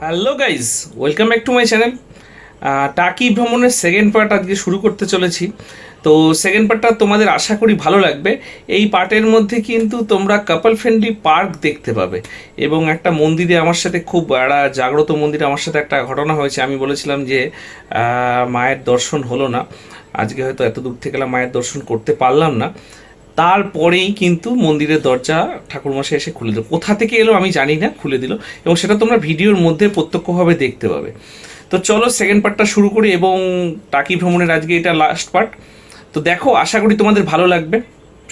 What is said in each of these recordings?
Hello guys, welcome back to my channel. টাকি ভ্রমণের second part আজকে শুরু করতে চলেছি। তো সেকেন্ড পার্টটা তোমাদের আশা করি ভালো লাগবে। এই পার্টের মধ্যে কিন্তু তোমরা কাপল ফ্রেন্ডলি পার্ক দেখতে পাবে এবং একটা মন্দিরে আমার সাথে খুব একটা জাগ্রত মন্দিরে আমার সাথে একটা ঘটনা হয়েছে। আমি বলেছিলাম যে মায়ের দর্শন হলো না, আজকে হয়তো এত দূর থেকে মায়ের দর্শন করতে পারলাম না। তারপরেই কিন্তু মন্দিরের দরজা ঠাকুরমশাই এসে খুলে দিল। কোথা থেকে এলো আমি জানি না, খুলে দিল এবং সেটা তোমরা ভিডিওর মধ্যে প্রত্যক্ষভাবে দেখতে পাবে। তো চলো সেকেন্ড পার্টটা শুরু করি এবং টাকি ভ্রমণের আজকে এটা লাস্ট পার্ট। তো দেখো, আশা করি তোমাদের ভালো লাগবে,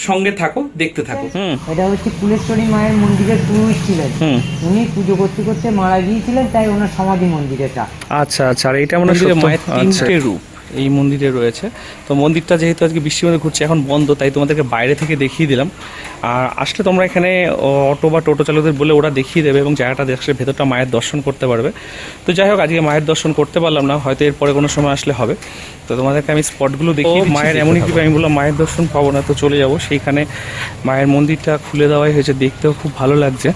সঙ্গে থাকো, দেখতে থাকো। এটা হচ্ছে কুলেশ্বরী মায়ের মন্দিরের পুরোহিত ছিলেন। উনি পুজো করতে করতে মারা গিয়েছিলেন, তাই ওনার সমাধি মন্দির এটা। আচ্ছা আচ্ছা, আর এটা মনে হয় মায়ের তিনটে রূপ এই মন্দিরে রয়েছে। তো মন্দিরটা যেহেতু আজকে বৃষ্টির মধ্যে ঘুরছে, এখন বন্ধ, তাই তোমাদেরকে বাইরে থেকে দেখিয়ে দিলাম। আর আসলে তোমরা এখানে অটো বা টোটো চালকদের বলে ওরা দেখিয়ে দেবে এবং জায়গাটা দেখলে ভেতরটা মায়ের দর্শন করতে পারবে। তো যাই হোক, আজকে মায়ের দর্শন করতে পারলাম না, হয়তো এরপরে কোনো সময় আসলে হবে। তো তোমাদেরকে আমি স্পটগুলো দেখিয়ে মায়ের এমনই কি আমি বললাম মায়ের দর্শন পাবো না, তো চলে যাব সেইখানে। মায়ের মন্দিরটা খুলে দেওয়াই হয়েছে, দেখতেও খুব ভালো লাগছে।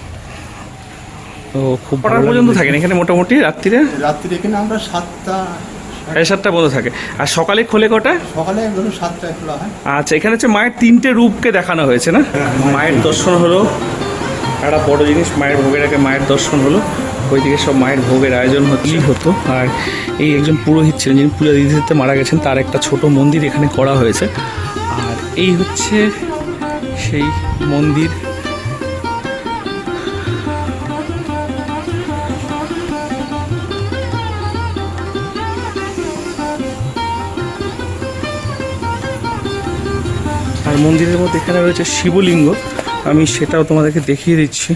তো খুব ভালো পর্যন্ত থাকেন এখানে মোটামুটি রাত্রিরে এখানে আমরা 7টা বন্ধ থাকে। আর সকালে খোলে কটা? সকালে 7টায় খোলা হয়। আচ্ছা, এখানে হচ্ছে মায়ের তিনটে রূপকে দেখানো হয়েছে না? মায়ের দর্শন হলো একটা বড় জিনিস, মায়ের ভোগের আগে মায়ের দর্শন হলো, ওইদিকে সব মায়ের ভোগের আয়োজন হতো। আর এই একজন পুরোহিত ছিলেন যিনি পূজা দিতে দিতে মারা গেছেন, তার একটা ছোট মন্দির এখানে করা হয়েছে। আর এই হচ্ছে সেই মন্দির। আর মন্দিরের মধ্যে এখানে রয়েছে শিবলিঙ্গ, আমি সেটাও তোমাদেরকে দেখিয়ে দিচ্ছি।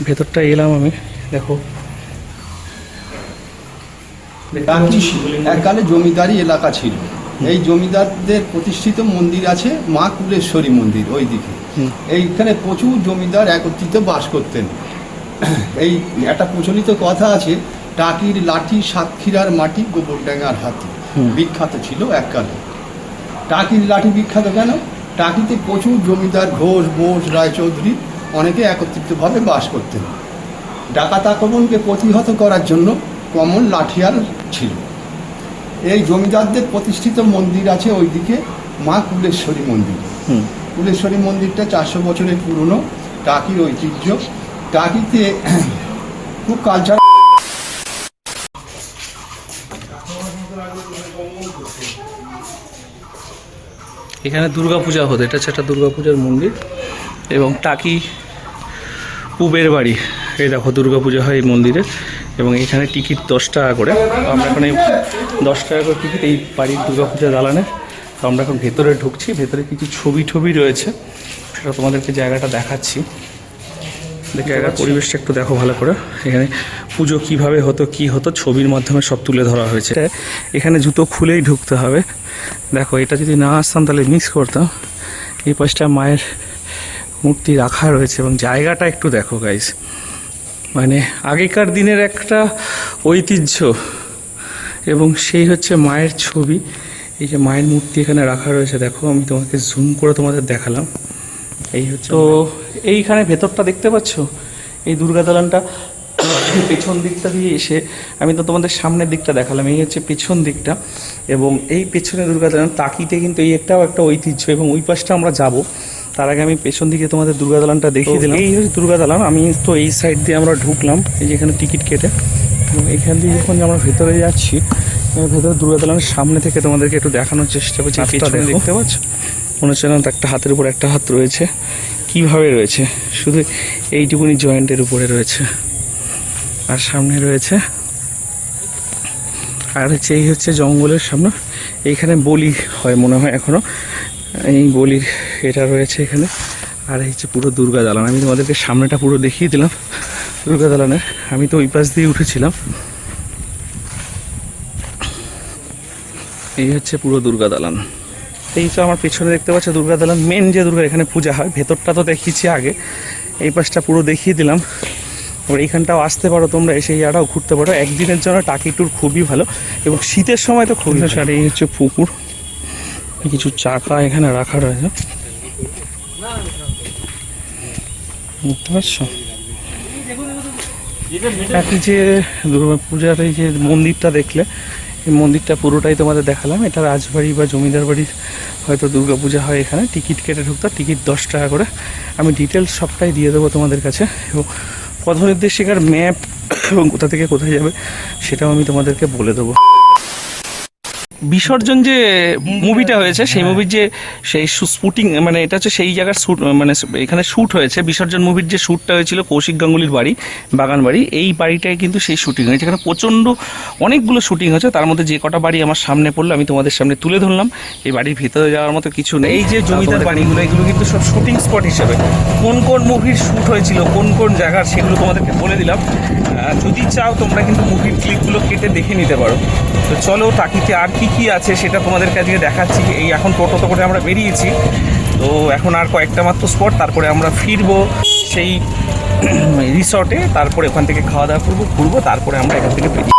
ভেতরটা এলাম আমি, দেখো এককালে জমিদারি এলাকা ছিল। এই জমিদারদের প্রতিষ্ঠিত মন্দির আছে মা কুলেশ্বরী মন্দির ওইদিকে। এইখানে প্রচুর জমিদার একত্রিত বাস করতেন। এই একটা প্রচলিত কথা আছে, টাকির লাঠি সাতক্ষীরার মাটি গোবরডাঙ্গার হাতি, বিখ্যাত ছিল এককালে। টাকির লাঠি বিখ্যাত কেন? টাকিতে প্রচুর জমিদার ঘোষ বোস রায়চৌধুরী অনেকে একত্রিতভাবে বাস করতেন। ডাকাত আক্রমণকে প্রতিহত করার জন্য কমন লাঠিয়াল ছিল। এই জমিদারদের প্রতিষ্ঠিত মন্দির আছে ওইদিকে মা কুলেশ্বরী মন্দির। কুলেশ্বরী মন্দিরটা 400 বছরের পুরনো, টাকির ঐতিহ্য। টাকিতে খুব কালচার। এখানে দুর্গাপূজা হতো, এটা হচ্ছে একটা দুর্গাপূজার মন্দির এবং টাকি পুবের বাড়ি। এই দেখো দুর্গাপূজা হয় এই মন্দিরে এবং এখানে টিকিট 10 টাকা করে। আমরা এখন এই 10 টাকা করে টিকিট এই বাড়ির দুর্গাপূজা দালানে। তো আমরা এখন ভেতরে ঢুকছি, ভেতরে কিছু ছবি রয়েছে, সেটা তোমাদেরকে জায়গাটা দেখাচ্ছি। জায়গার পরিবেশটা একটু দেখো ভালো করে। এখানে পুজো কিভাবে হতো কি হতো ছবির মাধ্যমে সব তুলে ধরা হয়েছে। এখানে জুতো খুলেই ঢুকতে হবে। দেখো, এটা যদি না আসতাম তাহলে মিস করতাম। এই পাশটা মায়ের মূর্তি রাখা রয়েছে এবং জায়গাটা একটু দেখো গাইস, মানে আগেকার দিনের একটা ঐতিহ্য এবং সেই হচ্ছে মায়ের ছবি। এই যে মায়ের মূর্তি এখানে রাখা রয়েছে, দেখো আমি তোমাকে জুম করে তোমাদের দেখালাম। এই হচ্ছে তো এইখানে ভেতরটা দেখতে পাচ্ছ, এই দুর্গা দালানটা পেছন দিকটা দিয়ে এসে আমি তো তোমাদের সামনের দিকটা দেখালাম, এই হচ্ছে পেছন দিকটা। এবং এই পেছনে দুর্গা দালান টাকিতে কিন্তু এই একটাও একটা ঐতিহ্য এবং ওই পাশটা আমরা যাব। তার আগে আমি পেছন দিকে তোমাদের দুর্গা দালানটা দেখিয়ে দিলাম। এই হচ্ছে দুর্গা দালান। আমি তো এই সাইড দিয়ে আমরা ঢুকলাম, এই যে এখানে টিকিট কেটে, এবং এখান দিয়ে যখন আমরা ভেতরে যাচ্ছি, ভেতরে দুর্গা দালানের সামনে থেকে তোমাদেরকে একটু দেখানোর চেষ্টা করছি। পেছনে দেখতে পাচ্ছ, মনে হচ্ছে না একটা হাতের উপর একটা হাত রয়েছে, কিভাবে রয়েছে, শুধু এইটুকুনি জয়েন্টের উপরে রয়েছে। আর সামনে রয়েছে, আর হচ্ছে এই হচ্ছে জঙ্গলের সামনে, এইখানে বলি হয় মনে হয় এখনো, এই বলির এটা রয়েছে এখানে। আর এই হচ্ছে পুরো দুর্গা দালান। আমি তোমাদেরকে সামনেটা পুরো দেখিয়ে দিলাম দুর্গা দালানের। আমি তো ওই পাশ দিয়ে উঠেছিলাম। এই হচ্ছে পুরো দুর্গা দালান। এই তো আমার পেছনে দেখতে পাচ্ছ দুর্গা দালান, মেন যে দুর্গা এখানে পূজা হয়। ভেতরটা তো দেখিয়েছি আগে, এই পাশটা পুরো দেখিয়ে দিলাম। এবার এইখানটাও আসতে পারো তোমরা, এসে ইয়াটাও ঘুরতে পারো। একদিনের জন্য টাকি ট্যুর খুবই ভালো এবং শীতের সময় তো খুবই। আর এই হচ্ছে পুকুর, কিছু চাকা এখানে রাখা রয়েছে, বুঝতে পারছো? একই যে দুর্গাপূজার এই যে মন্দিরটা দেখলে, এই মন্দিরটা পুরোটাই তোমাদের দেখালাম। এটা রাজবাড়ি বা জমিদার বাড়ির হয়তো দুর্গাপূজা হয় এখানে। টিকিট কেটে ঢুকতে, টিকিট 10 টাকা করে। আমি ডিটেলস সবটাই দিয়ে দেবো তোমাদের কাছে, এবং পথ নির্দেশিকার ম্যাপ এবং কোথা থেকে কোথায় যাবে সেটাও আমি তোমাদেরকে বলে দেবো। বিসর্জন যে মুভিটা হয়েছে, সেই মুভির যে সেই শুটিং, মানে এটা হচ্ছে সেই জায়গার শ্যুট, মানে এখানে শ্যুট হয়েছে। বিসর্জন মুভির যে শ্যুটটা হয়েছিল কৌশিক গাঙ্গুলির বাড়ি, বাগান বাড়ি, এই বাড়িটায় কিন্তু সেই শুটিং হয়েছে। এখানে প্রচণ্ড অনেকগুলো শুটিং হয়েছে, তার মধ্যে যে কটা বাড়ি আমার সামনে পড়লো আমি তোমাদের সামনে তুলে ধরলাম। এই বাড়ির ভিতরে যাওয়ার মতো কিছু নেই। এই যে জমিদার বাড়িগুলো, এগুলো কিন্তু সব শুটিং স্পট হিসেবে কোন কোন মুভির শ্যুট হয়েছিল, কোন কোন জায়গার, সেগুলো তোমাদেরকে বলে দিলাম। যদি চাও তোমরা কিন্তু মুভির ক্লিপগুলো কেটে দেখে নিতে পারো। তো চলো টাকিতে আর কি আছে সেটা তোমাদেরকে আজকে দেখাচ্ছি। এই এখন টোটোতে করে আমরা বেরিয়েছি, তো এখন আর কয়েকটা মাত্র স্পট, তারপরে আমরা ফিরবো সেই রিসর্টে। তারপরে ওখান থেকে খাওয়া দাওয়া করবো, ঘুরবো, তারপরে আমরা এখান থেকে বেরিয়ে।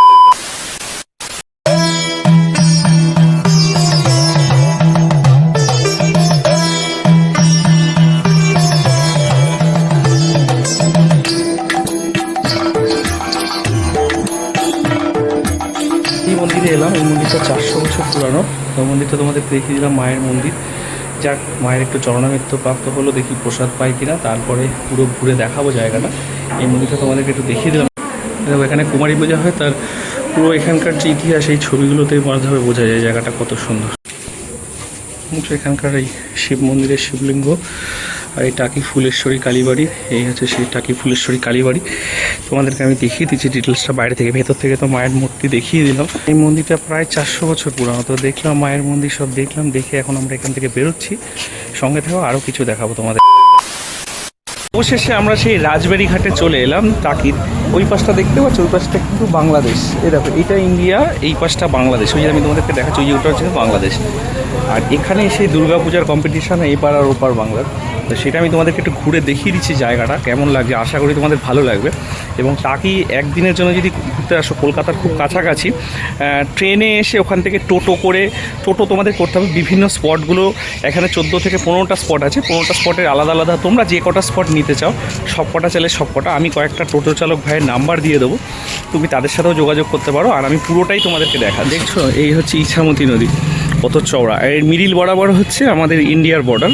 এই মন্দিরে এলাম। এই মন্দিরটা 400 বছর পুরানো। ওই মন্দিরটা তোমাদের দেখিয়ে দিলাম, মায়ের মন্দির। যাক, মায়ের একটু চরণামৃত্য প্রাপ্ত হলো, দেখি প্রসাদ পাই কিনা, তারপরে পুরো ঘুরে দেখাবো জায়গাটা। এই মন্দিরটা তোমাদেরকে একটু দেখিয়ে দিলাম। এখানে কুমারী পূজা হয়, তার পুরো এখানকার যে ইতিহাস এই ছবিগুলোতেই মাঝভাবে বোঝা যায় জায়গাটা কত সুন্দর। এখানকার এই শিব মন্দিরের শিবলিঙ্গ, আর এই টাকি ফুলেশ্বরী কালীবাড়ি, এই হচ্ছে সেই টাকি ফুলেশ্বরী কালীবাড়ি। তোমাদেরকে আমি দেখিয়ে দিচ্ছি ডিটেলসটা বাইরে থেকে। ভেতর থেকে তো মায়ের মূর্তি দেখিয়ে দিলাম। এই মন্দিরটা প্রায় 400 বছর পুরানো। তো দেখলাম মায়ের মন্দির, সব দেখলাম, দেখে এখন আমরা এখান থেকে বেরোচ্ছি। সঙ্গে থেকেও আরও কিছু দেখাবো তোমাদের। অবশেষে আমরা সেই রাজবাড়ি ঘাটে চলে এলাম। টাকির ওই পাশটা দেখতে পাচ্ছ, ওই পাশটা কিন্তু বাংলাদেশ। এই দেখো, এটা ইন্ডিয়া, এই পাশটা বাংলাদেশ। ওই যে আমি তোমাদেরকে দেখাচ্ছি, ওই যে ওটা হচ্ছে বাংলাদেশ। আর এখানে সেই দুর্গাপূজার কম্পিটিশান এপার আর ওপার বাংলার। তো সেটা আমি তোমাদেরকে একটু ঘুরে দেখিয়ে দিচ্ছি জায়গাটা কেমন লাগছে। আশা করি তোমাদের ভালো লাগবে। এবং টাকি একদিনের জন্য যদি ঘুরতে আসো, কলকাতার খুব কাছাকাছি, ট্রেনে এসে ওখান থেকে টোটো তোমাদের করতে হবে। বিভিন্ন স্পটগুলো এখানে 14 থেকে 15টা স্পট আছে। 15টা স্পটের আলাদা আলাদা, তোমরা যে কটা স্পট নিতে চাও সব কটা চাইলে সব কটা। আমি কয়েকটা টোটো চালক ভাইয়ের নাম্বার দিয়ে দেবো, তুমি তাদের সাথেও যোগাযোগ করতে পারো। আর আমি পুরোটাই তোমাদেরকে দেখা। দেখছো, এই হচ্ছে ইছামতি নদী, কত চওড়া। এর মিডিল বরাবর হচ্ছে আমাদের ইন্ডিয়ার বর্ডার,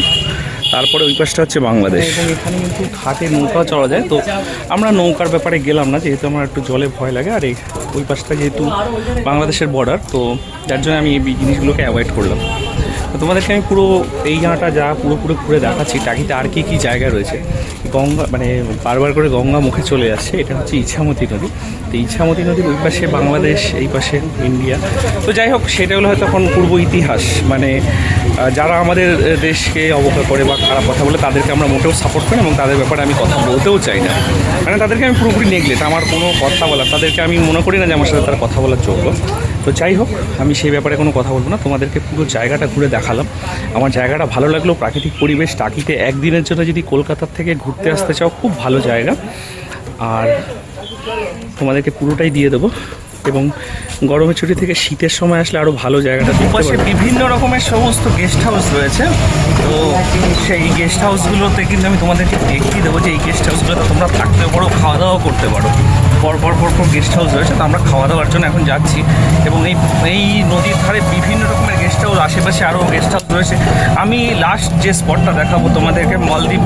তারপরে ওই পাশটা হচ্ছে বাংলাদেশ। এবং এখানে কিন্তু ঘাটে নৌকা চড়া যায়। তো আমরা নৌকার ব্যাপারে গেলাম না, যেহেতু আমার একটু জলে ভয় লাগে। আর ওই পাশটা যেহেতু বাংলাদেশের বর্ডার, তো যার জন্য আমি এই জিনিসগুলোকে অ্যাভয়েড করলাম। তো তোমাদেরকে আমি পুরো এই জায়গাটা যা পুরোপুরি ঘুরে দেখাচ্ছি। টাকিতে আর কী জায়গা রয়েছে। গঙ্গা, মানে বারবার করে গঙ্গা মুখে চলে আসছে। এটা হচ্ছে ইছামতি নদী। তো ইছামতি নদীর ওই পাশে বাংলাদেশ, এই পাশে ইন্ডিয়া। তো যাই হোক, সেটা হলো হয়তো এখন পূর্ব ইতিহাস। মানে যারা আমাদের দেশকে অবজ্ঞা করে বা খারাপ কথা বলে, তাদেরকে আমরা মোটেও সাপোর্ট করি এবং তাদের ব্যাপারে আমি কথা বলতেও চাই না। মানে তাদেরকে আমি পুরোপুরি নেগলেক্ট, আমার কোনো কথা বলার, তাদেরকে আমি মনে করি না যে আমার সাথে তার কথা বলার যোগ্য। তো যাই হোক, আমি সেই ব্যাপারে কোনো কথা বলবো না। তোমাদেরকে পুরো জায়গাটা ঘুরে দেখালাম। আমার জায়গাটা ভালো লাগলো, প্রাকৃতিক পরিবেশ। টাকিতে একদিনের জন্য যদি কলকাতার থেকে ঘুরতে আসতে চাও, খুব ভালো জায়গা। আর তোমাদেরকে পুরোটাই দিয়ে দেবো। এবং গরমের ছুটি থেকে শীতের সময় আসলে আরও ভালো জায়গাটা দেখতে পাবে। বিভিন্ন রকমের সমস্ত গেস্ট হাউস রয়েছে। তো সেই গেস্ট হাউসগুলোতে কিন্তু আমি তোমাদেরকে দেখিয়ে দেবো যে এই গেস্ট হাউসগুলোতে তোমরা থাকতে পারো, খাওয়া দাওয়া করতে পারো। পরপর গেস্ট হাউস রয়েছে। তো আমরা খাওয়া দাওয়ার জন্য এখন যাচ্ছি। এবং এই নদীর ধারে বিভিন্ন রকমের গেস্ট হাউস, আশেপাশে আরও গেস্ট হাউস রয়েছে। আমি লাস্ট যে স্পটটা দেখাবো তোমাদেরকে, মালদ্বীপ,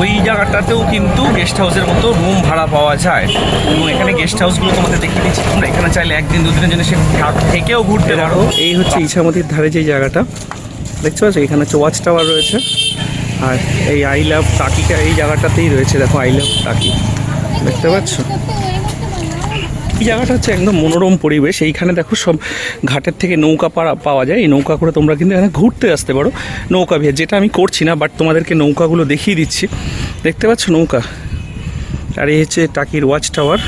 ওই জায়গাটাতেও কিন্তু গেস্ট হাউসের মতো রুম ভাড়া পাওয়া যায়। এবং এখানে গেস্ট হাউসগুলো তোমাদের দেখিয়ে দিচ্ছি। তোমরা এখানে চাইলে একদিন দুদিনের জন্য সে থেকেও ঘুরতে পারো। এই হচ্ছে ইছামতির ধারে যে জায়গাটা দেখতে পাচ্ছ, এখানে হচ্ছে ওয়াচ টাওয়ার রয়েছে। আর এই আই লাভ টাকিটা এই জায়গাটাতেই রয়েছে। দেখো, আই লাভ টাকি, দেখতে পাচ্ছ। এই জায়গাটা হচ্ছে একদম মনোরম পরিবেশ। এইখানে দেখো সব ঘাটের থেকে নৌকা পাওয়া যায়। এই নৌকা করে তোমরা কিন্তু এখানে ঘুরতে আসতে পারো, নৌকা বিহার, যেটা আমি করছি না, বাট তোমাদেরকে নৌকাগুলো দেখিয়ে দিচ্ছি। দেখতে পাচ্ছ নৌকা। আর এই হচ্ছে টাকির ওয়াচ টাওয়ার,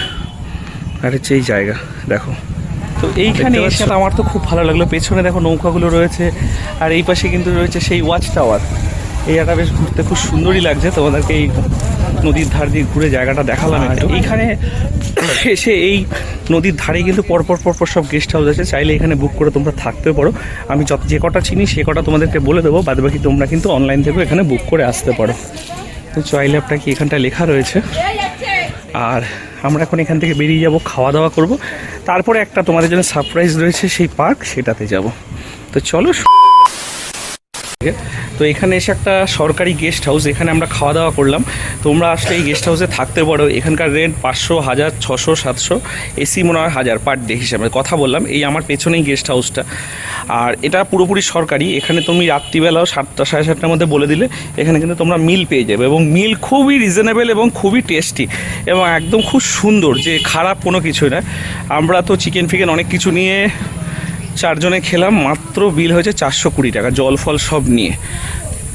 আর হচ্ছে এই জায়গা দেখো। তো এইখানে এসে আমার তো খুব ভালো লাগলো। পেছনে দেখো নৌকাগুলো রয়েছে, আর এই পাশে কিন্তু রয়েছে সেই ওয়াচ টাওয়ার। এই জায়গাটা বেশ ঘুরতে খুব সুন্দরই লাগছে, তোমাদেরকে এই নদীর ধার দিয়ে ঘুরে জায়গাটা দেখালাম একটু। এইখানে এসে এই নদীর ধারে কিন্তু পরপর সব গেস্ট হাউস আছে, চাইলে এখানে বুক করে তোমরা থাকতে পারো। আমি যে কটা চিনি সে কটা তোমাদেরকে বলে দেবো, বাদবাকি তোমরা কিন্তু অনলাইন থেকেও এখানে বুক করে আসতে পারো। তো চাইলে আপনার কি এখানটা লেখা রয়েছে। আর আমরা এখন এখান থেকে বেরিয়ে যাব, খাওয়া দাওয়া করব, তারপরে একটা তোমাদের জন্য সারপ্রাইজ রয়েছে সেই পার্ক, সেটাতে যাব। তো চলো। তো এখানে এসে একটা সরকারি গেস্ট হাউস, এখানে আমরা খাওয়া দাওয়া করলাম। তোমরা আসলে এই গেস্ট হাউসে থাকতে পারো। এখানকার রেন্ট 500, 1000, 600, 700, এসি মনে হয় 1000 পার ডে হিসাবে কথা বললাম। এই আমার পেছনেই গেস্ট হাউসটা, আর এটা পুরোপুরি সরকারি। এখানে তুমি রাত্রিবেলাও 7টা, 7:30টার মধ্যে বলে দিলে এখানে কিন্তু তোমরা মিল পেয়ে যাবে, এবং মিল খুবই রিজনেবল এবং খুবই টেস্টি এবং একদম খুব সুন্দর, যে খারাপ কোনো কিছুই না। আমরা তো চিকেন ফিকেন অনেক কিছু নিয়ে 4 জনে খেলাম, মাত্র বিল হয়েছে 420 টাকা, জল ফল সব নিয়ে।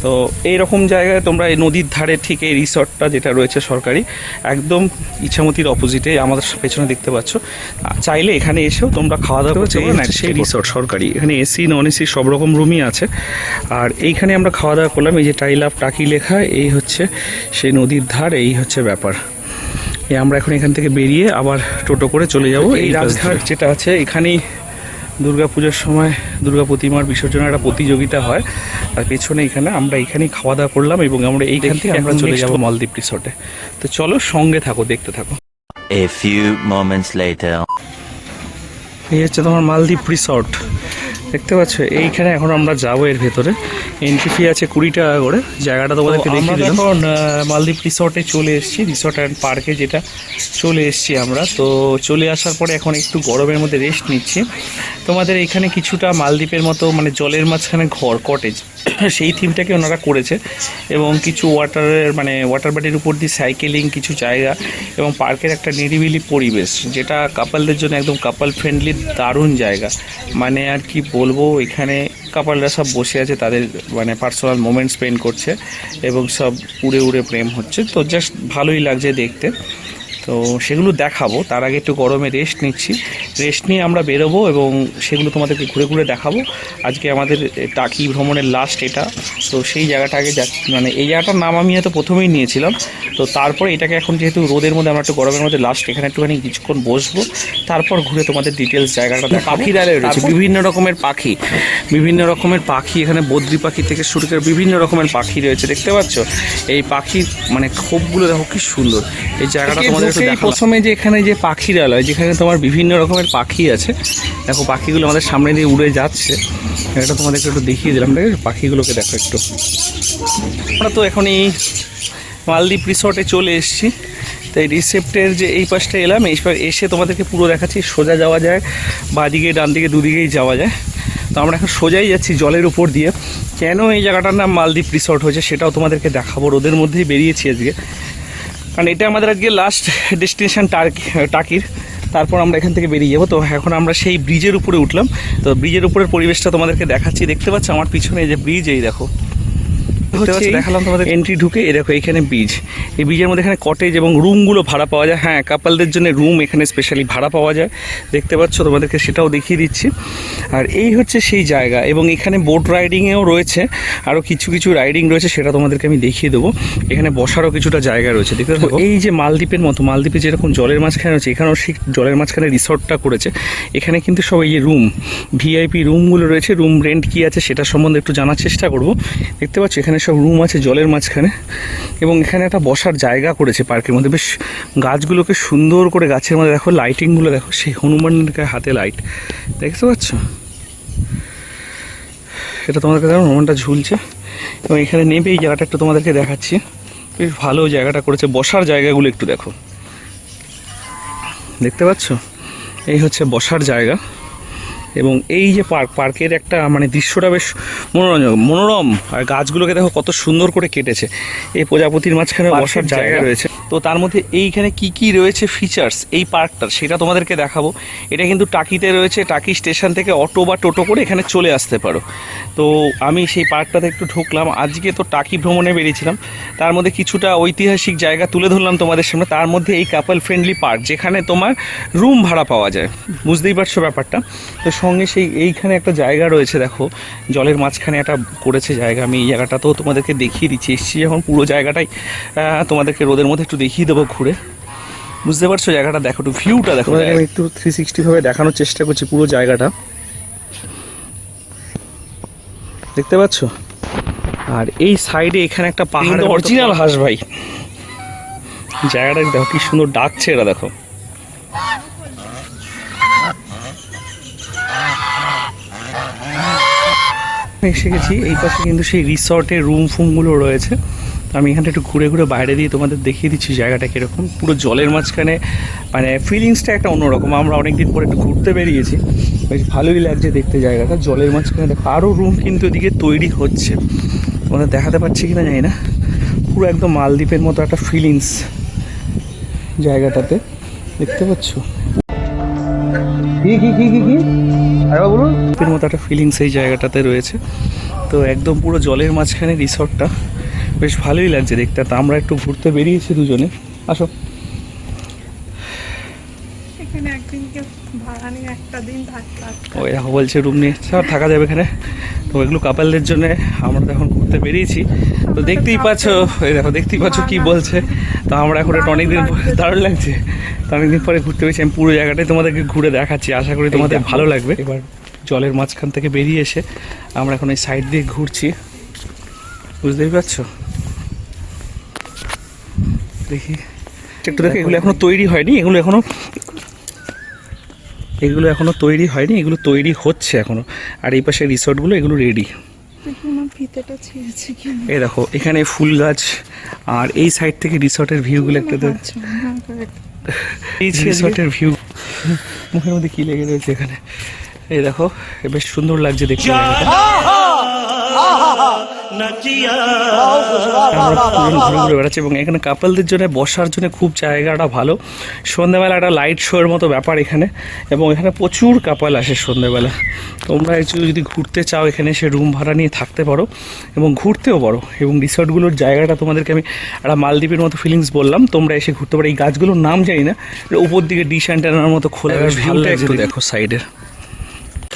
তো এইরকম জায়গায় তোমরা এই নদীর ধারে ঠিক এই রিসর্টটা যেটা রয়েছে সরকারি, একদম ইছামতির অপোজিটে আমাদের পেছনে দেখতে পাচ্ছ, চাইলে এখানে এসেও তোমরা খাওয়া দাওয়া করতে পারো। সেই রিসর্ট সরকারি, এখানে এসি নন এসি সব রকম রুমই আছে। আর এইখানে আমরা খাওয়া দাওয়া করলাম, এই যে টাইল আপ টাকি লেখা, এই হচ্ছে সেই নদীর ধার, এই হচ্ছে ব্যাপার। আমরা এখন এখান থেকে বেরিয়ে আবার টোটো করে চলে যাব। এই রাজঘাট যেটা আছে, এখানেই দুর্গাপূজার সময় দুর্গা প্রতিমার বিসর্জনের একটা প্রতিযোগিতা হয়, আর পেছনে এখানে আমরা এখানেই খাওয়া দাওয়া করলাম, এবং আমরা এইখান থেকে আমরা চলে যাব মালদ্বীপ রিসর্টে। তো চলো, সঙ্গে থাকো, দেখতে থাকো। A few moments later. এই হচ্ছে তোমার মালদ্বীপ রিসর্ট, দেখতে পাচ্ছ। এইখানে এখন আমরা যাবো, এর ভেতরে এন্ট্রি ফি আছে 20 টাকা করে। জায়গাটা তোমাদেরকে দেখিয়ে দিলাম। এখন মালদ্বীপ রিসর্টে চলে এসেছি, রিসর্ট অ্যান্ড পার্কে যেটা চলে এসেছি আমরা। তো চলে আসার পরে এখন একটু গরমের মধ্যে রেস্ট নিচ্ছি। তোমাদের এখানে কিছুটা মালদ্বীপের মতো মানে জলের মাঝখানে ঘর, কটেজ, সেই থিমটাকে ওনারা করেছে, এবং কিছু ওয়াটার বডির উপর দিয়ে সাইকেলিং কিছু জায়গা, এবং পার্কের একটা নিরিবিলি পরিবেশ, যেটা কাপলদের জন্য একদম কাপল ফ্রেন্ডলি দারুণ জায়গা। মানে আর কি বলবো, এখানে কাপলরা সব বসে আছে, তাদের মানে পার্সোনাল মোমেন্ট স্পেন্ড করছে, এবং সব উড়ে উড়ে প্রেম হচ্ছে। তো জাস্ট ভালোই লাগছে দেখতে। তো সেগুলো দেখাবো, তার আগে একটু গরমে রেস্ট নিচ্ছি। রেস্ট নিয়ে আমরা বেরোবো এবং সেগুলো তোমাদেরকে ঘুরে ঘুরে দেখাবো। আজকে আমাদের টাকি ভ্রমণের লাস্ট এটা। তো সেই জায়গাটা আগে মানে এই জায়গাটার নাম আমি হয়তো প্রথমেই নিয়েছিলাম, তো তারপরে এটাকে এখন যেহেতু রোদের মধ্যে, আমরা একটু গরমের মধ্যে লাস্ট এখানে একটুখানি কিছুক্ষণ বসবো, তারপর ঘুরে তোমাদের ডিটেলস জায়গাটা পাখিরালয় রয়েছে, বিভিন্ন রকমের পাখি এখানে বদ্রি পাখি থেকে শুরু করে বিভিন্ন রকমের পাখি রয়েছে, দেখতে পাচ্ছ। এই পাখির মানে খোপগুলো দেখো কি সুন্দর। এই জায়গাটা তোমাদের প্রথমে যে এখানে যে পাখিরালয়, যেখানে তোমার বিভিন্ন রকমের পাখি আছে, দেখো পাখিগুলো আমাদের সামনে দিয়ে উড়ে যাচ্ছে, এটা তোমাদেরকে একটু দেখিয়ে দিলাম। দেখো পাখিগুলোকে দেখো একটু। আমরা তো এখন এই মালদ্বীপ রিসর্টে চলে এসেছি। তো এই রিসেপ্টের যে এই পাশটা এলাম, এসে তোমাদেরকে পুরো দেখাচ্ছি। সোজা যাওয়া যায়, বাঁদিকে ডান দিকে দুদিকেই যাওয়া যায়। তো আমরা এখন সোজাই যাচ্ছি জলের উপর দিয়ে। কেন এই জায়গাটার নাম মালদ্বীপ রিসর্ট হয়েছে সেটাও তোমাদেরকে দেখাবো। রোদের মধ্যেই বেরিয়েছি আজকে, কারণ এটা আমাদের আজকে লাস্ট ডেস্টিনেশন টাকির। তারপর আমরা এখান থেকে বেরিয়ে যাবো। তো এখন আমরা সেই ব্রিজের উপরে উঠলাম। তো ব্রিজের উপরের পরিবেশটা তোমাদেরকে দেখাচ্ছি। দেখতে পাচ্ছ আমার পিছনে এই যে ব্রিজ, এই দেখো দেখালাম তোমাদের এন্ট্রি ঢুকে। এই দেখো এইখানে ব্রিজ, এই ব্রিজের মধ্যে এখানে কটেজ এবং রুমগুলো ভাড়া পাওয়া যায়। হ্যাঁ, কাপলদের জন্য রুম এখানে স্পেশালি ভাড়া পাওয়া যায়, দেখতে পাচ্ছ। তোমাদেরকে সেটাও দেখিয়ে দিচ্ছি। আর এই হচ্ছে সেই জায়গা, এবং এখানে বোট রাইডিংয়েও রয়েছে, আরও কিছু কিছু রাইডিং রয়েছে, সেটা তোমাদেরকে আমি দেখিয়ে দেবো। এখানে বসারও কিছুটা জায়গা রয়েছে, দেখতে পাচ্ছ। এই যে মালদ্বীপের মতো, মালদ্বীপে যেরকম জলের মাঝখানে রয়েছে, এখানেও সেই জলের মাঝখানে রিসর্টটা করেছে। এখানে কিন্তু সব এই যে রুম, ভিআইপি রুমগুলো রয়েছে। রুম রেন্ট কী আছে সেটা সম্বন্ধে একটু জানার চেষ্টা করব। দেখতে পাচ্ছ এখানে সব রুম আছে জলের মাঝখানে, এবং এখানে একটা বসার জায়গা করেছে পার্কের মধ্যে। বেশ গাছগুলোকে সুন্দর করে, গাছের মধ্যে দেখো লাইটিংগুলো দেখো, সেই হনুমানের হাতে লাইট, দেখতে পাচ্ছ। এটা তোমাদেরকে দেখো হনুমানটা ঝুলছে, এবং এখানে নেবে এই জায়গাটা একটু তোমাদেরকে দেখাচ্ছি। বেশ ভালো জায়গাটা করেছে, বসার জায়গাগুলো একটু দেখো, দেখতে পাচ্ছ। এই হচ্ছে বসার জায়গা, এবং এই যে পার্কের একটা মানে দৃশ্যটা বেশ মনোরম। আর গাছগুলোকে দেখো কত সুন্দর করে কেটেছে। এই প্রজাপতির মাঝখানে বসার জায়গা রয়েছে। তো তার মধ্যে এইখানে কি কি রয়েছে ফিচার্স এই পার্কটার, সেটা তোমাদেরকে দেখাবো। এটা কিন্তু টাকিতে রয়েছে, টাকি স্টেশন থেকে অটো বা টোটো করে এখানে চলে আসতে পারো। তো আমি সেই পার্কটাতে একটু ঢুকলাম। আজকে তো টাকি ভ্রমণে বেরিয়েছিলাম, তার মধ্যে কিছুটা ঐতিহাসিক জায়গা তুলে ধরলাম তোমাদের সামনে। তার মধ্যে এই কাপল ফ্রেন্ডলি পার্ক, যেখানে তোমার রুম ভাড়া পাওয়া যায়, বুঝতেই পারছো ব্যাপারটা। তো সঙ্গে সেই এইখানে একটা জায়গা রয়েছে, দেখো জলের মাঝখানে একটা করেছে জায়গা। আমি এই জায়গাটাতেও তোমাদেরকে দেখিয়ে দিচ্ছি, এসছি যখন পুরো জায়গাটাই তোমাদেরকে রোদের মধ্যে একটু দেখিয়ে দেবো ঘুরে, বুঝতে পারছো জায়গাটা দেখো, একটু ভিউটা দেখো। আমি একটু 360 ভাবে দেখানোর চেষ্টা করছি পুরো জায়গাটা, দেখতে পাচ্ছ। আর এই সাইডে এখানে একটা পাহাড়, অরিজিনাল হাঁস ভাই, জায়গাটা দেখো কি সুন্দর ডাকছে এরা, দেখো এসে গেছি। এই পাশে কিন্তু সেই রিসর্টের রুম ফুমগুলো রয়েছে। আমি এখানটা একটু ঘুরে ঘুরে বাইরে দিয়ে তোমাদের দেখিয়ে দিচ্ছি জায়গাটা কীরকম। পুরো জলের মাঝখানে, মানে ফিলিংসটা একটা অন্যরকম। আমরা অনেকদিন পরে একটু ঘুরতে বেরিয়েছি, বেশ ভালোই লাগছে দেখতে জায়গাটা। জলের মাঝখানে দেখো আরও রুম কিন্তু এদিকে তৈরি হচ্ছে, তোমাদের দেখাতে পারছি কিনা জানি না। পুরো একদম মালদ্বীপের মতো একটা ফিলিংস জায়গাটাতে, দেখতে পাচ্ছ এর মতো একটা ফিলিংস এই জায়গাটাতে রয়েছে। তো একদম পুরো জলের মাঝখানে রিসর্টটা, বেশ ভালোই লাগছে দেখতে। তা আমরা একটু ঘুরতে বেরিয়েছি দুজনে, আসো। এখানে একদিন কেউ ভাড়া নিয়ে একটা দিন থাকলাম, ওই দেখো বলছে রুম নিয়ে সব থাকা যাবে এখানে। তো এগুলো কাপলদের জন্য, আমরা তো এখন ঘুরতে বেরিয়েছি। তো দেখতেই পাচ্ছ, এই দেখো দেখতেই পাচ্ছ কি বলছে। তো আমরা এখন একটা অনেকদিন পরে, দারুণ লাগছে, তো অনেকদিন পরে ঘুরতে পেরেছি। আমি পুরো জায়গাটাই তোমাদেরকে ঘুরে দেখাচ্ছি, আশা করি তোমাদের ভালো লাগবে। এবার জলের মাঝখান থেকে বেরিয়ে এসে আমরা এখন এই সাইড দিয়ে ঘুরছি, বুঝতেই পারছো। দেখি একটু দেখো, এগুলো এখনো তৈরি হয়নি, এগুলো এখনো তৈরি হয়নি, এগুলো তৈরি হচ্ছে এখনো। আর এই পাশে রিসর্টগুলো এগুলো রেডি। ফিতেটা ছিঁড়েছে কি এই দেখো এখানে ফুল গাছ, আর এই সাইড থেকে রিসর্টের ভিউগুলো একটা এই রিসর্টের ভিউ মুখের মধ্যে কি লেগে রয়েছে এখানে। এই দেখো বেশ সুন্দর লাগছে দেখতে জায়গাটা। ঘুরে ঘুরে বেড়াচ্ছে এবং এখানে কাপলদের জন্য বসার জন্য খুব জায়গাটা ভালো। সন্ধ্যাবেলা একটা লাইট শোয়ের মতো ব্যাপার এখানে, এবং এখানে প্রচুর কাপল আসে সন্ধ্যাবেলা। তোমরা যদি ঘুরতে চাও এখানে এসে রুম ভাড়া নিয়ে থাকতে পারো এবং ঘুরতেও পারো। এবং রিসর্টগুলোর জায়গাটা তোমাদেরকে আমি একটা মালদ্বীপের মতো ফিলিংস বললাম, তোমরা এসে ঘুরতে পারো। এই গাছগুলোর নাম জানি না, উপর দিকে ডিশ অ্যান্টেনার মতো খোলা, ভালো একটু দেখো সাইডের।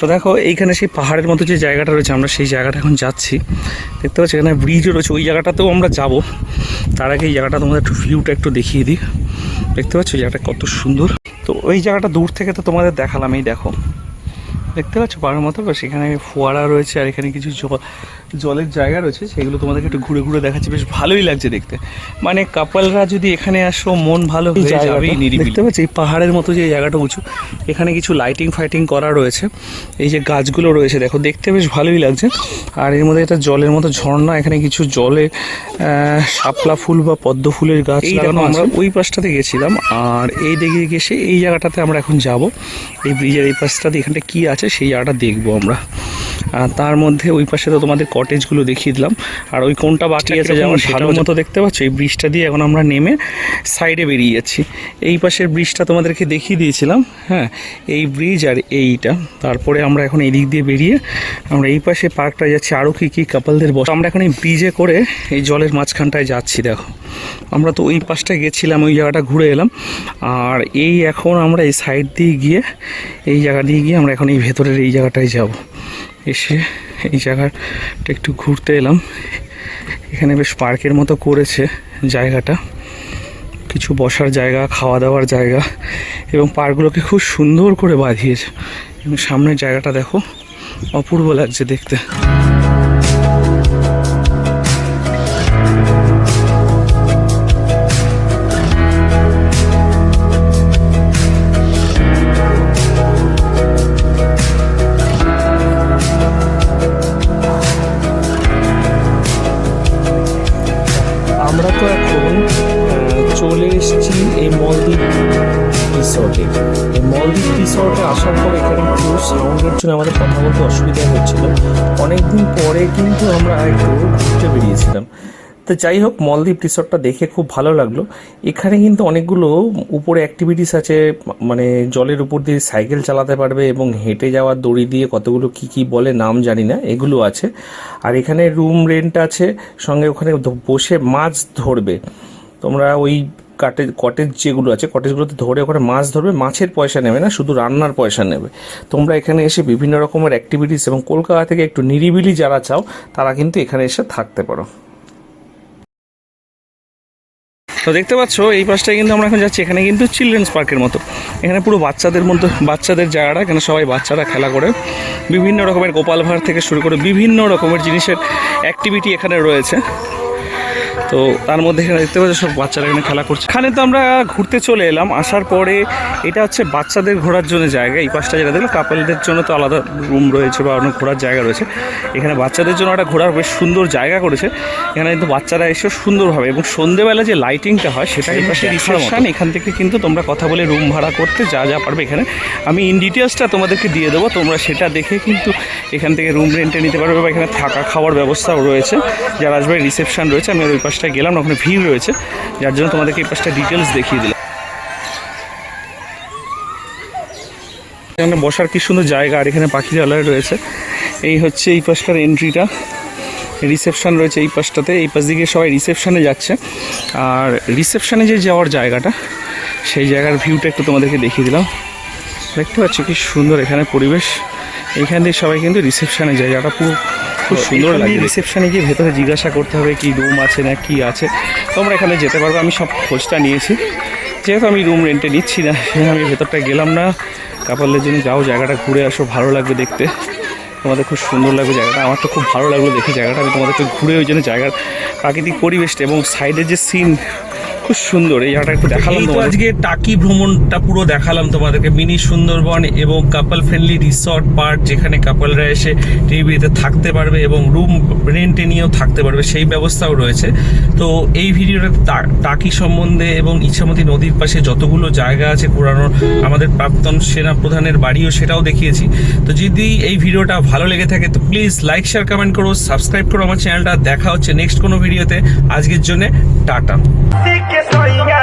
তো দেখো এইখানে সেই পাহাড়ের মতো যে জায়গাটা রয়েছে, আমরা সেই জায়গাটা এখন যাচ্ছি, দেখতে পাচ্ছি এখানে ব্রিজও রয়েছে, ওই জায়গাটাতেও আমরা যাব। তার আগে এই জায়গাটা তোমাদের একটু ভিউটা একটু দেখিয়ে দিই, দেখতে পাচ্ছ জায়গাটা কত সুন্দর। তো ওই জায়গাটা দূর থেকে তো তোমাদের দেখালাম, এই দেখো দেখতে পাচ্ছ পাহাড়ের মতো, সেখানে ফোয়ারা রয়েছে আর এখানে কিছু জলের জায়গা রয়েছে, সেগুলো তোমাদেরকে একটু ঘুরে ঘুরে দেখাচ্ছি, বেশ ভালোই লাগছে দেখতে। মানে কাপলরা যদি এখানে আসো মন ভালো হয়ে যাবে। দেখতে পাচ্ছি এই পাহাড়ের মতো যে জায়গাটা উঁচু, এখানে কিছু লাইটিং ফাইটিং করা রয়েছে, এই যে গাছগুলো রয়েছে দেখো, দেখতে বেশ ভালোই লাগছে। আর এর মধ্যে একটা জলের মতো ঝর্ণা, এখানে কিছু জলে শাপলা ফুল বা পদ্ম ফুলের গাছ লাগানো। আমরা ওই পাশটাতে গেছিলাম, আর এই দিকে এসে এই জায়গাটাতে আমরা এখন যাব। এই ব্রিজের এই পাশটাতে এখানটা কি আছে সেই জায়গাটা দেখবো আমরা। আর তার মধ্যে ওই পাশে তো তোমাদের কটেজগুলো দেখিয়ে দিলাম, আর ওই কোনটা বাকি আছে যেমন ভালো মতো দেখতে পাচ্ছ। এই ব্রিজটা দিয়ে এখন আমরা নেমে সাইডে বেরিয়ে যাচ্ছি। এই পাশের ব্রিজটা তোমাদেরকে দেখিয়ে দিয়েছিলাম, হ্যাঁ এই ব্রিজ আর এইটা। তারপরে আমরা এখন এই দিক দিয়ে বেরিয়ে আমরা এই পাশে পার্কটা যাচ্ছি, আরও কী কাপলদের বসে। আমরা এখন এই ব্রিজে করে এই জলের মাঝখানটায় যাচ্ছি। দেখো আমরা তো ওই পাশটায় গেছিলাম, ওই জায়গাটা ঘুরে এলাম, আর এই এখন আমরা এই সাইড দিয়ে গিয়ে এই জায়গা দিয়ে গিয়ে আমরা এখন এই ভেতরের এই জায়গাটায় যাব। এসে এই জায়গাটা একটু ঘুরতে এলাম, এখানে বেশ পার্কের মতো করেছে জায়গাটা, কিছু বসার জায়গা, খাওয়া দাওয়ার জায়গা, এবং পার্কগুলোকে খুব সুন্দর করে বাঁধিয়েছে। এবং সামনের জায়গাটা দেখো, অপূর্ব লাগছে দেখতে। আমরা তো এখন চলে এসেছি এই মলদ্বীপ রিসর্টে। এই মলদ্বীপ রিসর্টে আসার পর এখানে একটু সাউন্ডের জন্য আমাদের কথা বলতে অসুবিধা হচ্ছিল। অনেকদিন পরে কিন্তু আমরা একটু ঘুরতে বেরিয়েছিলাম। তো যাই হোক, মলদ্বীপ রিসর্টটা দেখে খুব ভালো লাগলো। এখানে কিন্তু অনেকগুলো উপরে অ্যাক্টিভিটিস আছে, মানে জলের উপর দিয়ে সাইকেল চালাতে পারবে এবং হেঁটে যাওয়ার দড়ি দিয়ে কতগুলো কি বলে নাম জানি না, এগুলো আছে। আর এখানে রুম রেন্ট আছে, সঙ্গে ওখানে বসে মাছ ধরবে। তোমরা ওই কটেজ যেগুলো আছে, কটেজগুলোতে ধরে ওখানে মাছ ধরবে, মাছের পয়সা নেবে না, শুধু রান্নার পয়সা নেবে। তোমরা এখানে এসে বিভিন্ন রকমের অ্যাক্টিভিটিস এবং কলকাতা থেকে একটু নিরিবিলি যারা চাও তারা কিন্তু এখানে এসে থাকতে পারো। তো দেখতে পাচ্ছ এই পাশটায় কিন্তু আমরা এখন যাচ্ছি, এখানে কিন্তু চিলড্রেন্স পার্কের মতো, এখানে পুরো বাচ্চাদের জায়গাটা, এখানে সবাই বাচ্চারা খেলা করে, বিভিন্ন রকমের গোপাল ভাঁড় থেকে শুরু করে বিভিন্ন রকমের জিনিসের অ্যাক্টিভিটি এখানে রয়েছে। তো তার মধ্যে এখানে দেখতে পাচ্ছি সব বাচ্চারা এখানে খেলা করছে। এখানে তো আমরা ঘুরতে চলে এলাম, আসার পরে এটা হচ্ছে বাচ্চাদের ঘোরার জন্য জায়গা। এই পাশটা যেটা দেখলাম কাপলদের জন্য তো আলাদা রুম রয়েছে বা অনেক ঘোরার জায়গা রয়েছে, এখানে বাচ্চাদের জন্য একটা ঘোরার বেশ সুন্দর জায়গা করেছে। এখানে কিন্তু বাচ্চারা এসে সুন্দরভাবে, এবং সন্ধ্যেবেলা যে লাইটিংটা হয় সেটা এই পাশে রিসেপশন, এখান থেকে কিন্তু তোমরা কথা বলে রুম ভাড়া করতে যা যা পারবে এখানে আমি ইন ডিটেলসটা তোমাদেরকে দিয়ে দেবো, তোমরা সেটা দেখে কিন্তু এখান থেকে রুম রেন্টে নিতে পারবে, বা এখানে থাকা খাওয়ার ব্যবস্থাও রয়েছে। যারা আসবে রিসেপশন রয়েছে, আমি ওই পাশটা গেলাম না, ওখানে ভিড় রয়েছে, যার জন্য তোমাদেরকে এই পাশটা ডিটেলস দেখিয়ে দিলাম। এখানে বসার কি সুন্দর জায়গা, আর এখানে পাখিরালয় রয়েছে। এই হচ্ছে এই পাশটার এন্ট্রিটা, রিসেপশন রয়েছে এই পাশটাতে, এই পাশ দিকে সবাই রিসেপশনে যাচ্ছে। আর রিসেপশনে যে যাওয়ার জায়গাটা, সেই জায়গার ভিউটা একটু তোমাদেরকে দেখিয়ে দিলাম। দেখতে পাচ্ছ কি সুন্দর এখানে পরিবেশ, এইখান থেকে সবাই কিন্তু রিসেপশনে যায়, জায়গাটা পুরো খুব সুন্দর লাগে। রিসেপশনে গিয়ে ভেতরে জিজ্ঞাসা করতে হবে কি রুম আছে না কি আছে, তোমরা এখানে যেতে পারবে। আমি সব খোঁজটা নিয়েছি, যেহেতু আমি রুম রেন্টে নিচ্ছি না, সেখানে আমি ভেতরটা গেলাম না। কাপলদের জন্য যাও, জায়গাটা ঘুরে আসো, ভালো লাগবে দেখতে, তোমাদের খুব সুন্দর লাগবে জায়গাটা। আমার তো খুব ভালো লাগলো দেখে জায়গাটা, আমি তোমাদেরকে ঘুরে ওই জন্য জায়গার প্রাকৃতিক পরিবেশটা এবং সাইডের যে সিন খুব সুন্দর, এই জায়গাটা একটু দেখালাম। তো আজকে টাকি ভ্রমণটা পুরো দেখালাম তোমাদেরকে, মিনি সুন্দরবন এবং কাপল ফ্রেন্ডলি রিসর্ট পার্ক, যেখানে কাপলরা এসে টিভিতে থাকতে পারবে এবং রুম রেন্টে নিয়েও থাকতে পারবে, সেই ব্যবস্থাও রয়েছে। তো এই ভিডিওটা টাকি সম্বন্ধে এবং ইছামতি নদীর পাশে যতগুলো জায়গা আছে ঘোরানোর, আমাদের প্রাক্তন সেনা প্রধানের বাড়িও সেটাও দেখিয়েছি। তো যদি এই ভিডিওটা ভালো লেগে থাকে তো প্লিজ লাইক শেয়ার কমেন্ট করো, সাবস্ক্রাইব করো আমার চ্যানেলটা। দেখা হচ্ছে নেক্সট কোনো ভিডিওতে, আজকের জন্য টাটা। que soy ya.